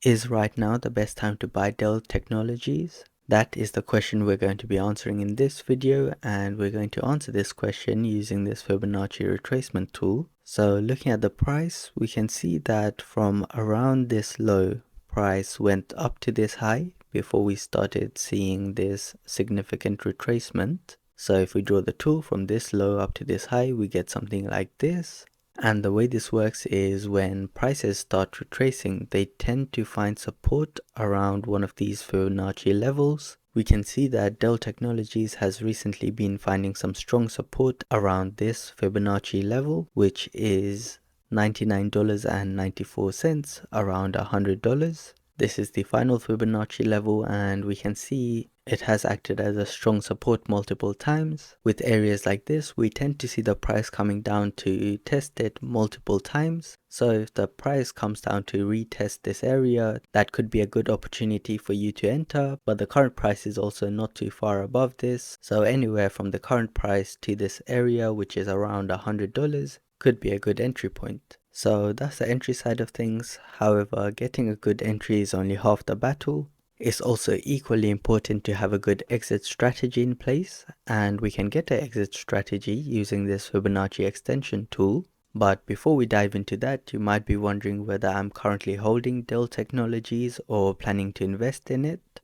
Is right now the best time to buy Dell technologies? That is the question we're going to be answering in this video, and we're going to answer this question using this Fibonacci retracement tool. So looking at the price, we can see that from around this low, price went up to this high before we started seeing this significant retracement. So if we draw the tool from this low up to this high, we get something like this. And the way this works is when prices start retracing, they tend to find support around one of these Fibonacci levels. We can see that Dell Technologies has recently been finding some strong support around this Fibonacci level, which is $99.94, around $100. This is the final Fibonacci level, and we can see it has acted as a strong support multiple times. With areas like this, we tend to see the price coming down to test it multiple times. So if the price comes down to retest this area, that could be a good opportunity for you to enter, but the current price is also not too far above this. So anywhere from the current price to this area, which is around $100, could be a good entry point. So that's the entry side of things. However, getting a good entry is only half the battle. It's also equally important to have a good exit strategy in place, and we can get an exit strategy using this Fibonacci extension tool. But before we dive into that, you might be wondering whether I'm currently holding Dell Technologies or planning to invest in it.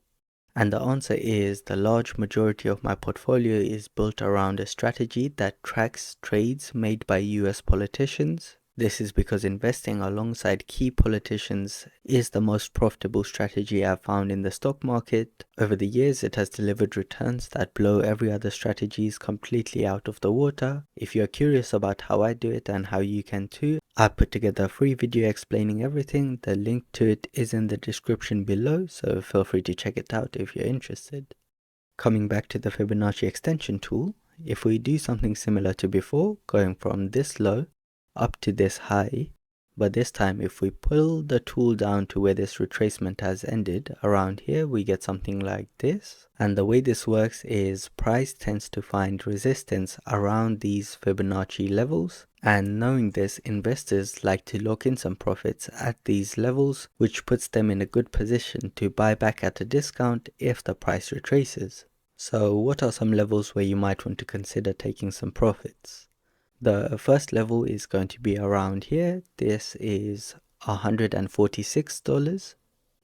And the answer is the large majority of my portfolio is built around a strategy that tracks trades made by US politicians. This is because investing alongside key politicians is the most profitable strategy I've found in the stock market. Over the years, it has delivered returns that blow every other strategies completely out of the water. If you're curious about how I do it and how you can too, I put together a free video explaining everything. The link to it is in the description below, so feel free to check it out if you're interested. Coming back to the Fibonacci extension tool, if we do something similar to before, going from this low up to this high, but this time if we pull the tool down to where this retracement has ended, around here we get something like this. And the way this works is price tends to find resistance around these Fibonacci levels, and knowing this, investors like to lock in some profits at these levels, which puts them in a good position to buy back at a discount if the price retraces. So what are some levels where you might want to consider taking some profits? The first level is going to be around here. This is $146.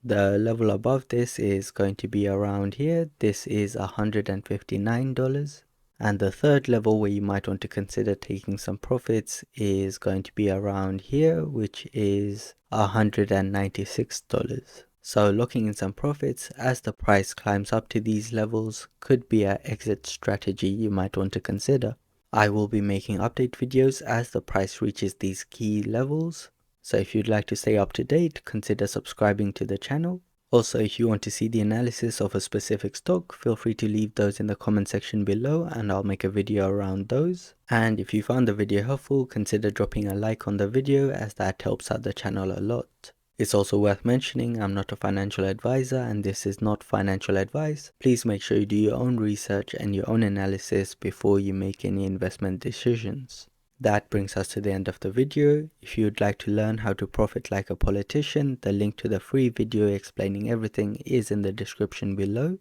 The level above this is going to be around here. This is $159. And the third level where you might want to consider taking some profits is going to be around here, which is $196. So locking in some profits as the price climbs up to these levels could be an exit strategy you might want to consider. I will be making update videos as the price reaches these key levels. So if you'd like to stay up to date, consider subscribing to the channel. Also, if you want to see the analysis of a specific stock, feel free to leave those in the comment section below and I'll make a video around those. And if you found the video helpful, consider dropping a like on the video as that helps out the channel a lot. It's also worth mentioning I'm not a financial advisor and this is not financial advice. Please make sure you do your own research and your own analysis before you make any investment decisions. That brings us to the end of the video. If you'd like to learn how to profit like a politician, the link to the free video explaining everything is in the description below.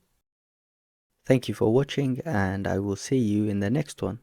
Thank you for watching and I will see you in the next one.